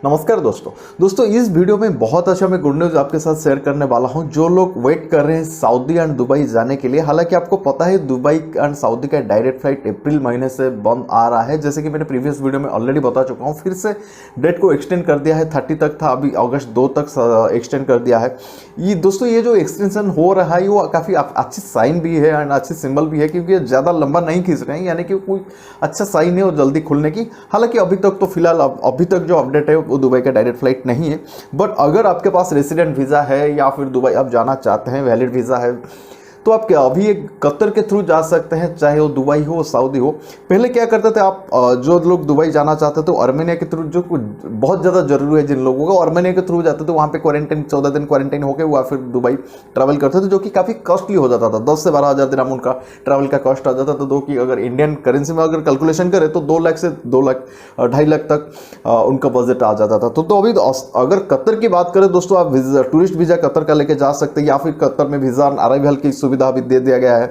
नमस्कार दोस्तों इस वीडियो में बहुत अच्छा मैं गुड न्यूज़ आपके साथ शेयर करने वाला हूं। जो लोग वेट कर रहे हैं सऊदी एंड दुबई जाने के लिए, हालांकि आपको पता है दुबई एंड सऊदी का डायरेक्ट फ्लाइट अप्रैल महीने से बंद आ रहा है। जैसे कि मैंने प्रीवियस वीडियो में ऑलरेडी बता चुका हूं, फिर से डेट को एक्सटेंड कर दिया है। 30 तक था, अभी अगस्त 2 तक एक्सटेंड कर दिया है। ये जो एक्सटेंशन हो रहा है वो काफ़ी अच्छी साइन भी है एंड अच्छी सिंबल भी है, क्योंकि ज़्यादा लंबा नहीं खींच रहे हैं, यानी कि कोई अच्छा साइन है और जल्दी खुलने की। हालांकि अभी तक तो फिलहाल अभी तक जो अपडेट है वो दुबई का डायरेक्ट फ्लाइट नहीं है। बट अगर आपके पास रेसिडेंट वीज़ा है या फिर दुबई आप जाना चाहते हैं, वैलिड वीज़ा है, तो आप क्या अभी एक कतर के थ्रू जा सकते हैं, चाहे वो दुबई हो सऊदी हो। पहले क्या करते थे आप, जो लोग दुबई जाना चाहते थे तो आर्मेनिया के थ्रू, जो बहुत ज़्यादा जरूरी है जिन लोगों को, आर्मेनिया के थ्रू जाते थे। वहाँ पे क्वारंटाइन 14 दिन क्वारंटाइन होकर वहाँ फिर दुबई ट्रैवल करते थे, जो कि काफ़ी कॉस्टली हो जाता था। 10 से 12 हज़ार दिरहम उनका ट्रैवल का कॉस्ट आ जाता था। तो कि अगर इंडियन करेंसी में अगर कैलकुलेशन करें तो 2 लाख से 2 लाख 2.5 लाख तक उनका बजट आ जाता था। तो अभी अगर कतर की बात करें दोस्तों, आप टूरिस्ट वीज़ा कतर का लेके जा सकते हैं, या फिर कतर में वीज़ा अराइवल की सुविधा भी दे दिया गया है।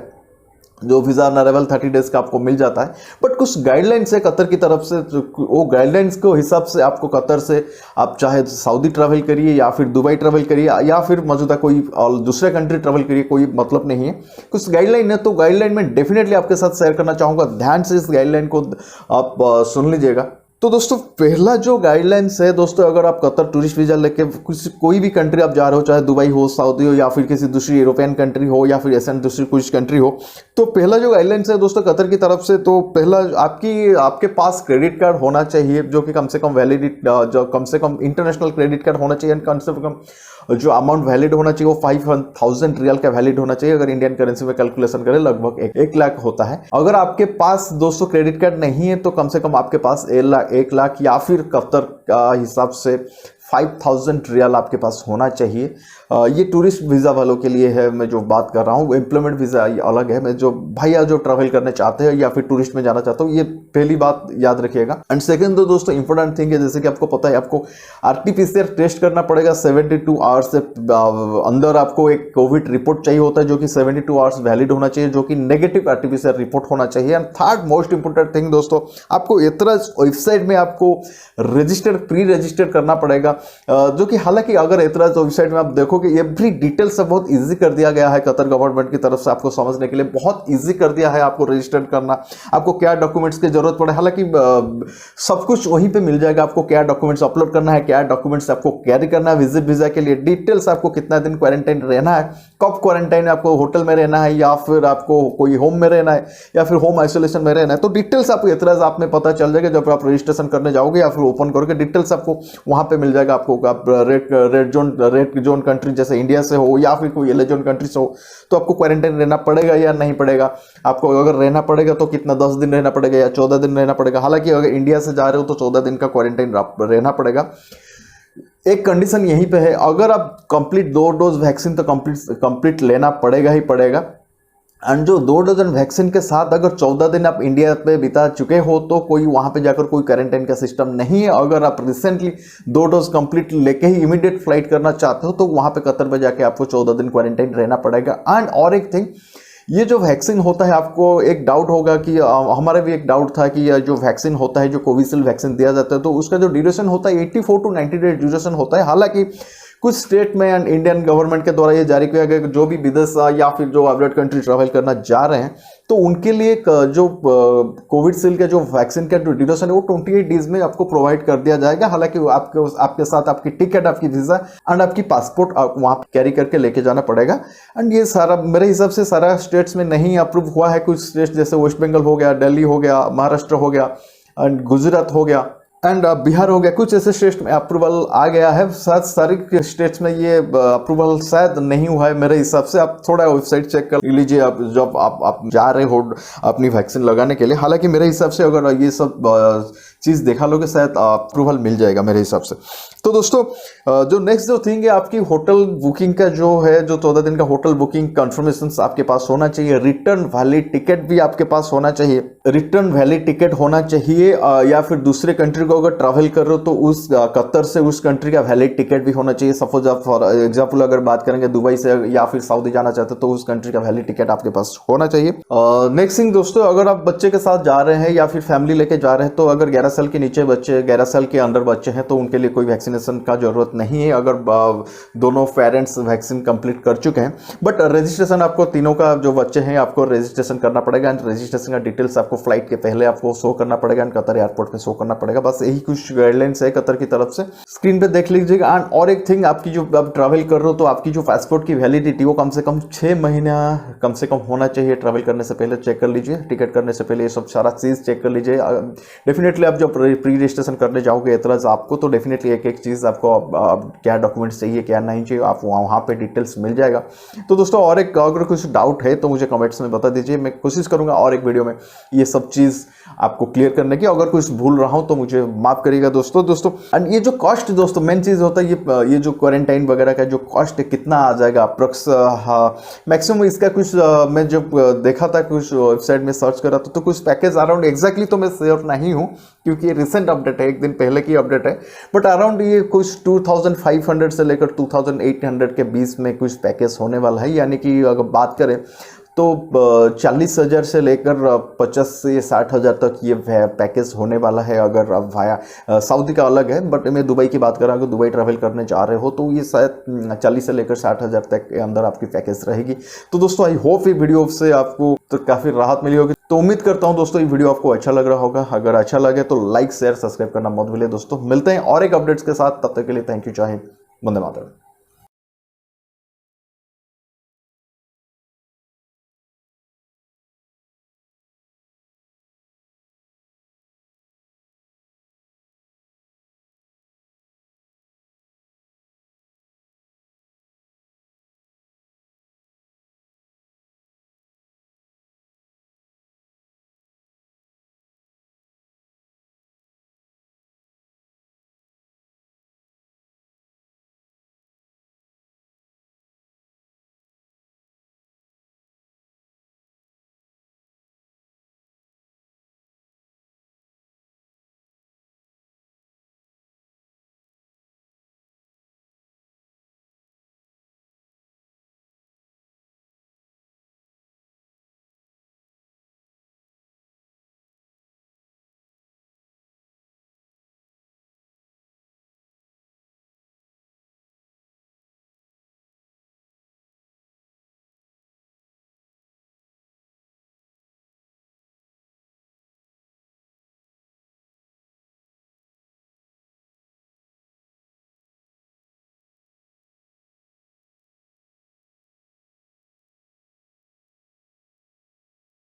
जो वीज़ा अराइवल 30 डेज का आपको मिल जाता है। बट कुछ गाइडलाइंस है कतर की तरफ से, वो गाइडलाइंस के हिसाब से आपको कतर से आप चाहे सऊदी ट्रैवल करिए या फिर दुबई ट्रैवल करिए या फिर मौजूदा कोई और दूसरे कंट्री ट्रैवल करिए, कोई मतलब नहीं है। कुछ गाइडलाइन है, तो गाइडलाइन में डेफिनेटली आपके साथ शेयर करना चाहूँगा। ध्यान से इस गाइडलाइन को आप सुन लीजिएगा। तो दोस्तों पहला जो गाइडलाइंस है दोस्तों, अगर आप कतर टूरिस्ट वीज़ा लेके कोई भी कंट्री आप जा रहे हो, चाहे दुबई हो, सऊदी हो, या फिर किसी दूसरी यूरोपियन कंट्री हो, या फिर एशियन दूसरी कुछ कंट्री हो, तो पहला जो गाइडलाइंस है दोस्तों कतर की तरफ से, तो पहला आपके पास क्रेडिट कार्ड होना चाहिए, जो कि कम से कम वैलिडिटी, जो कम से कम इंटरनेशनल क्रेडिट कार्ड होना चाहिए। कम से कम जो अमाउंट वैलिड होना चाहिए वो 5,000 रियल का वैलिड होना चाहिए। अगर इंडियन करेंसी में कैलकुलेशन करें लगभग 1 लाख होता है। अगर आपके पास दोस्तों क्रेडिट कार्ड नहीं है तो कम से कम आपके पास 1 लाख या फिर कतर का हिसाब से 5,000 रियल आपके पास होना चाहिए। ये टूरिस्ट वीज़ा वालों के लिए है मैं जो बात कर रहा हूँ। एम्प्लॉयमेंट वीज़ा अलग है। मैं जो भैया जो ट्रैवल करने चाहते हैं या फिर टूरिस्ट में जाना चाहते हो, ये पहली बात याद रखिएगा। एंड सेकंड तो दोस्तों इंपॉर्टेंट थिंग है, जैसे कि आपको पता है आपको RT-PCR टेस्ट करना पड़ेगा। 72 आवर्स से अंदर आपको एक कोविड रिपोर्ट चाहिए होता है, जो कि 72 आवर्स वैलिड होना चाहिए, जो कि नेगेटिव RT-PCR रिपोर्ट होना चाहिए। And third most important thing दोस्तों, आपको एतराज वेबसाइट में आपको प्री रजिस्टर करना पड़ेगा, जो कि हालांकि अगर एतराज वेबसाइट में आप देखो कि एवरी डिटेल से बहुत इजी कर दिया गया है कतर गवर्नमेंट की तरफ से, आपको समझने के लिए बहुत इजी कर दिया है आपको रजिस्टर करना। आपको क्या डॉक्यूमेंट्स की जरूरत पड़े, हालांकि सब कुछ वहीं पे मिल जाएगा। आपको क्या डॉक्यूमेंट्स अपलोड करना है, क्या डॉक्यूमेंट्स आपको कैरी करना है विजिट वीजा के लिए, डिटेल्स, आपको कितना दिन क्वारंटाइन रहना है, कब क्वारंटाइन, आपको होटल में रहना है या फिर आपको कोई होम में रहना है या फिर होम आइसोलेशन में रहना है, तो डिटेल्स आपको एतराज आप में पता चल जाएगा जब आप रजिस्ट्रेशन करने जाओगे या फिर ओपन करोगे। डिटेल्स आपको वहां पे मिल जाएगा। आपको आप रेड जोन कंट्री जैसे इंडिया से हो या फिर कोई येलो जोन कंट्री से हो, तो आपको क्वारंटाइन रहना पड़ेगा या नहीं पड़ेगा। आपको अगर रहना पड़ेगा तो कितना, 10 दिन रहना पड़ेगा या 14 दिन रहना पड़ेगा। हालांकि अगर इंडिया से जा रहे हो तो 14 दिन का क्वारंटाइन रहना पड़ेगा। एक कंडीशन यहीं पे है, अगर आप कंप्लीट 2 डोज वैक्सीन तो कंप्लीट लेना पड़ेगा ही पड़ेगा। एंड जो 2 डजन वैक्सीन के साथ अगर 14 दिन आप इंडिया पे बिता चुके हो तो कोई वहां पे जाकर कोई क्वारंटाइन का सिस्टम नहीं है। अगर आप रिसेंटली 2 डोज कंप्लीट लेके ही इमीडिएट फ्लाइट करना चाहते हो तो वहां पे कतर में जाके आपको 14 दिन क्वारंटाइन रहना पड़ेगा। एंड और एक थिंग, ये जो वैक्सीन होता है, आपको एक डाउट होगा कि हमारा भी एक डाउट था कि जो वैक्सीन होता है, जो कोविशील्ड वैक्सीन दिया जाता है, तो उसका जो ड्यूरेशन होता है 84 to 90 डेज ड्यूरेशन होता है। हालांकि कुछ स्टेट में एंड इंडियन गवर्नमेंट के द्वारा ये जारी किया गया कि जो भी विदेश या फिर जो अब्रॉड कंट्री ट्रैवल करना जा रहे हैं तो उनके लिए जो कोविशील्ड का जो वैक्सीन का जो ड्यूरेशन है वो 28 डेज में आपको प्रोवाइड कर दिया जाएगा। हालांकि आपके साथ आपकी टिकट, आपकी वीजा एंड आपकी पासपोर्ट वहां कैरी करके लेके जाना पड़ेगा। एंड ये सारा मेरे हिसाब से सारा स्टेट्स में नहीं अप्रूव हुआ है। कुछ स्टेट्स जैसे वेस्ट बंगाल हो गया, दिल्ली हो गया, महाराष्ट्र हो गया एंड गुजरात हो गया एंड बिहार हो गया, कुछ ऐसे स्टेट्स में अप्रूवल आ गया है। शायद सारे स्टेट्स में ये अप्रूवल शायद नहीं हुआ है मेरे हिसाब से। आप थोड़ा वेबसाइट चेक कर लीजिए आप जब आप जा रहे हो अपनी वैक्सीन लगाने के लिए। हालांकि मेरे हिसाब से अगर ये सब चीज़ देखा लोगे शायद अप्रूवल मिल जाएगा मेरे हिसाब से। तो दोस्तों जो नेक्स्ट जो थिंग है, आपकी होटल बुकिंग का जो है, जो 14 दिन का होटल बुकिंग कंफर्मेशन आपके पास होना चाहिए। रिटर्न वैलिड टिकट भी आपके पास होना चाहिए। रिटर्न वैलिड टिकट होना चाहिए या फिर दूसरे कंट्री को अगर ट्रैवल कर रहे हो तो उस कतर से उस कंट्री का वैलिड टिकट भी होना चाहिए। सपोज आप फॉर एग्जाम्पल अगर बात करेंगे दुबई से या फिर सऊदी जाना चाहते हो तो उस कंट्री का वैलिड टिकट आपके पास होना चाहिए। नेक्स्ट थिंग दोस्तों, अगर आप बच्चे के साथ जा रहे हैं या फिर फैमिली लेके जा रहे हैं तो अगर 11 साल के नीचे बच्चे, 11 साल के अंडर बच्चे हैं तो उनके लिए कोई वैक्सीनेशन का जरूरत नहीं है अगर दोनों पेरेंट्स वैक्सीन कंप्लीट कर चुके हैं। बट रजिस्ट्रेशन आपको तीनों का जो बच्चे हैं आपको रजिस्ट्रेशन करना पड़ेगा एंड रजिस्ट्रेशन का डिटेल्स आपको फ्लाइट के पहले आपको शो करना पड़ेगा एंड कतर एयरपोर्ट पे शो करना पड़ेगा। बस यही कुछ गाइडलाइंस है कतर की तरफ से, स्क्रीन पे देख लीजिएगा। एंड और एक थिंग, आपकी जो आप ट्रैवल कर रहे हो तो आपकी जो पासपोर्ट की वैलिडिटी वो कम से कम 6 महीना कम से कम होना चाहिए। ट्रैवल करने से पहले चेक कर लीजिए, टिकट करने से पहले ये सब सारा चीज़ चेक कर लीजिए। डेफिनेटली आप जब प्री रजिस्ट्रेशन करने जाओगे एतराज आपको, तो डेफिनेटली एक एक चीज़ आपको क्या डॉक्यूमेंट्स चाहिए क्या नहीं चाहिए आप वहाँ पे डिटेल्स मिल जाएगा। तो दोस्तों और एक अगर कुछ डाउट है तो मुझे कमेंट्स में बता दीजिए, मैं कोशिश करूँगा और एक वीडियो में ये सब चीज़ आपको क्लियर करने की। अगर कुछ भूल रहा हूँ तो मुझे माफ़ करिएगा दोस्तों। एंड ये जो कॉस्ट दोस्तों मेन चीज़ होता है, ये जो क्वारंटाइन वगैरह का जो कॉस्ट है कितना आ जाएगा अप्रोक्स, मैक्सिमम इसका कुछ मैं जब देखा था कुछ वेबसाइट में सर्च करा तो कुछ पैकेज अराउंड एग्जैक्टली तो मैं श्योर नहीं हूँ क्योंकि ये रिसेंट अपडेट है, एक दिन पहले की अपडेट है। बट अराउंड ये कुछ 2500 से लेकर 2800 के बीच में कुछ पैकेज होने वाला है। यानी कि अगर बात करें तो 40,000 से लेकर 50 से 60,000 तक ये पैकेज होने वाला है अगर आप वाया सऊदी का अलग है। बट मैं दुबई की बात कर रहा हूँ, अगर दुबई ट्रैवल करने जा रहे हो तो ये शायद 40 से लेकर 60,000 तक के अंदर आपकी पैकेज रहेगी। तो दोस्तों आई होप ये वीडियो से आपको तो काफ़ी राहत मिली होगी। तो उम्मीद करता हूँ दोस्तों ये वीडियो आपको अच्छा लग रहा होगा। अगर अच्छा लगे तो लाइक शेयर सब्सक्राइब करना मत भूलिए दोस्तों। मिलते हैं और एक अपडेट्स के साथ, तब तक के लिए थैंक यू, जय हिंद, वंदे मातरम।